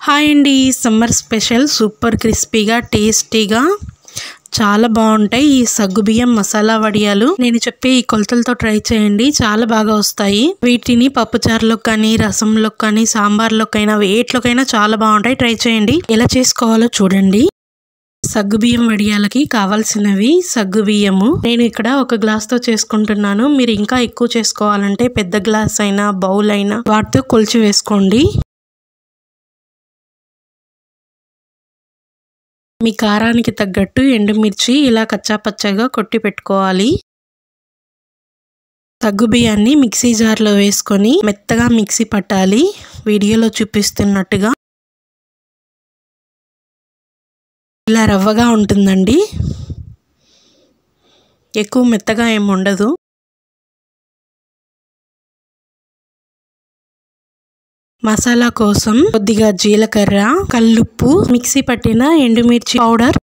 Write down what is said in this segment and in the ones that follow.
Hi అండి, summer special super క్రిస్పీగా టేస్టీగా చాలా బాగుంటాయి ఈ సగ్గుబియ్యం మసాలా వడియాలు. నేను చెప్పే ఈ కొలతలతో ట్రై చేయండి, చాలా బాగా వస్తాయి. వీటిని పప్పుచారులో కానీ, రసంలో కానీ, సాంబార్లోకైనా, వేట్లోకైనా చాలా బాగుంటాయి. ట్రై చేయండి. ఎలా చేసుకోవాలో చూడండి. సగ్గుబియ్యం వడియాలకి కావాల్సినవి సగ్గుబియ్యము. నేను ఇక్కడ ఒక గ్లాస్ తో చేసుకుంటున్నాను. మీరు ఇంకా ఎక్కువ చేసుకోవాలంటే పెద్ద గ్లాస్ అయినా, బౌల్ అయినా వాటితో కొలిచి వేసుకోండి. మీ కారానికి తగ్గట్టు ఎండుమిర్చి ఇలా కచ్చాపచ్చగా కొట్టి పెట్టుకోవాలి. సగ్గుబియ్యాన్ని మిక్సీ జార్లో వేసుకొని మెత్తగా మిక్సీ పట్టాలి. వీడియోలో చూపిస్తున్నట్టుగా ఇలా రవ్వగా ఉంటుందండి, ఎక్కువ మెత్తగా ఏమి ఉండదు. మసాలా కోసం కొద్దిగా జీలకర్ర, కల్లుప్పు, మిక్సీ పట్టిన ఎండుమిర్చి పౌడర్,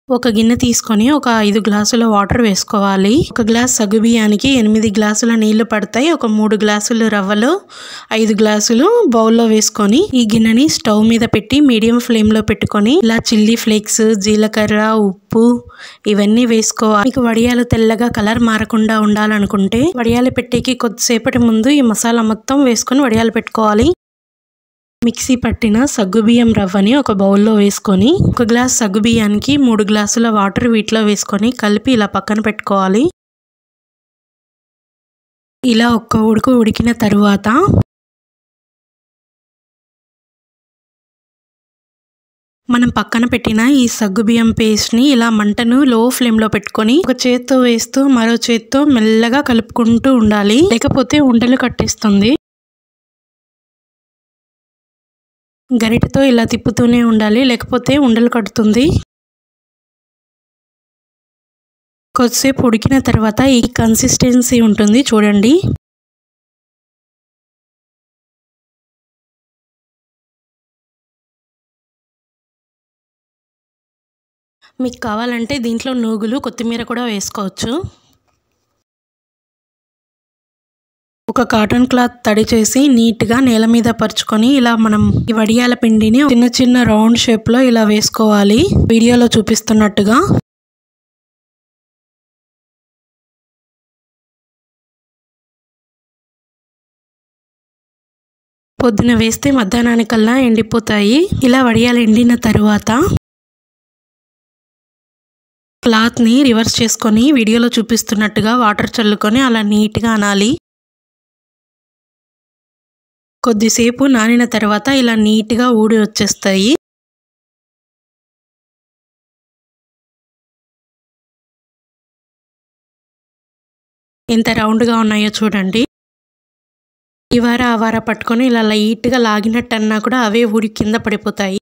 ఒక గిన్నె తీసుకొని ఒక 5 గ్లాసుల వాటర్ వేసుకోవాలి. ఒక గ్లాస్ సగ్గుబియ్యానికి 8 గ్లాసుల నీళ్లు పడతాయి. ఒక 3 గ్లాసులు రవ్వలో 5 గ్లాసులు బౌల్లో వేసుకొని ఈ గిన్నెని స్టవ్ మీద పెట్టి మీడియం ఫ్లేమ్ లో పెట్టుకొని ఇలా చిల్లీ ఫ్లేక్స్, జీలకర్ర, ఉప్పు ఇవన్నీ వేసుకోవాలి. మీకు వడియాలు తెల్లగా కలర్ మారకుండా ఉండాలనుకుంటే వడియాలు పెట్టేకి కొద్దిసేపటి ముందు ఈ మసాలా మొత్తం వేసుకొని వడియాలు పెట్టుకోవాలి. మిక్సీ పట్టిన సగ్గుబియ్యం రవ్వని ఒక బౌల్లో వేసుకొని ఒక గ్లాస్ సగ్గుబియ్యానికి 3 గ్లాసుల వాటర్ వీటిలో వేసుకొని కలిపి ఇలా పక్కన పెట్టుకోవాలి. ఇలా ఒక్క ఉడుకు ఉడికిన తరువాత మనం పక్కన పెట్టిన ఈ సగ్గుబియ్యం పేస్ట్ ని ఇలా మంటను లో ఫ్లేమ్ లో పెట్టుకొని ఒక చేత్తో వేస్తూ మరో చేత్తో మెల్లగా కలుపుకుంటూ ఉండాలి, లేకపోతే ఉండలు కట్టేస్తుంది. గరిటెతో ఇలా తిప్పుతూనే ఉండాలి, లేకపోతే ఉండలు కడుతుంది. కొద్దిసేపు ఉడికిన తర్వాత ఈ కన్సిస్టెన్సీ ఉంటుంది చూడండి. మీకు కావాలంటే దీంట్లో నూగులు, కొత్తిమీర కూడా వేసుకోవచ్చు. ఒక కాటన్ క్లాత్ తడి చేసి నీట్గా నేల మీద పరుచుకొని ఇలా మనం ఈ వడియాల పిండిని చిన్న చిన్న రౌండ్ షేప్ లో ఇలా వేసుకోవాలి, వీడియోలో చూపిస్తున్నట్టుగా. పొద్దున వేస్తే మధ్యాహ్నానికల్లా ఎండిపోతాయి. ఇలా వడియాలు ఎండిన తరువాత క్లాత్ ని రివర్స్ చేసుకొని వీడియోలో చూపిస్తున్నట్టుగా వాటర్ చల్లుకొని అలా నీట్గా అనాలి. కొద్దిసేపు నానిన తర్వాత ఇలా నీట్గా ఊడి వచ్చేస్తాయి. ఎంత రౌండ్గా ఉన్నాయో చూడండి. ఈ వార ఆ వార పట్టుకొని ఇలా లైట్గా లాగినట్టు అన్నా కూడా అవే ఊడి కింద పడిపోతాయి.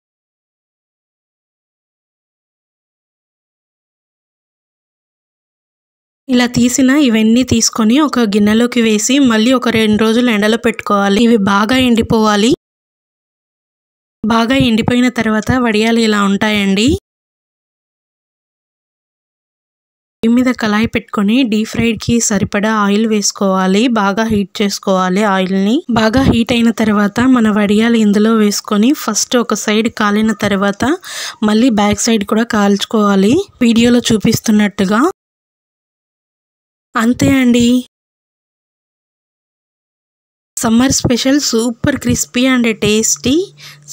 ఇలా తీసిన ఇవన్నీ తీసుకొని ఒక గిన్నెలోకి వేసి మళ్ళీ ఒక 2 రోజులు ఎండలో పెట్టుకోవాలి. ఇవి బాగా ఎండిపోవాలి. బాగా ఎండిపోయిన తర్వాత వడియాలు ఇలా ఉంటాయండి. మీద కళాయి పెట్టుకొని డీప్ ఫ్రైడ్ కి సరిపడా ఆయిల్ వేసుకోవాలి. బాగా హీట్ చేసుకోవాలి. ఆయిల్ ని బాగా హీట్ అయిన తర్వాత మన వడియాలు ఇందులో వేసుకొని ఫస్ట్ ఒక సైడ్ కాలిన తర్వాత మళ్ళీ బ్యాక్ సైడ్ కూడా కాల్చుకోవాలి, వీడియోలో చూపిస్తున్నట్టుగా. అంతే అండి, summer special super crispy and tasty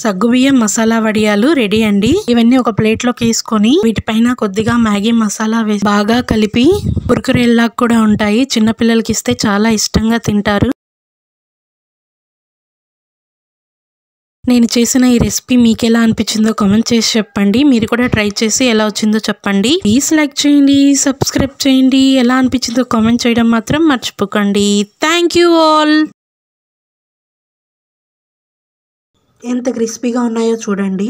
సగ్గుబియ్యం మసాలా వడియాలు రెడీ అండి. ఇవన్నీ ఒక ప్లేట్లోకి వేసుకొని వీటిపైన కొద్దిగా మ్యాగీ మసాలా వేసి బాగా కలిపి కుర్కురేల్లా కూడా ఉంటాయి. చిన్నపిల్లలకి ఇస్తే చాలా ఇష్టంగా తింటారు. నేను చేసిన ఈ రెసిపీ మీకు ఎలా అనిపించిందో కామెంట్ చేసి చెప్పండి. మీరు కూడా ట్రై చేసి ఎలా వచ్చిందో చెప్పండి. ప్లీజ్ లైక్ చేయండి, సబ్స్క్రైబ్ చేయండి. ఎలా అనిపించిందో కామెంట్ చేయడం మాత్రం మర్చిపోకండి. Thank you all. ఎంత క్రిస్పీగా ఉన్నాయో చూడండి.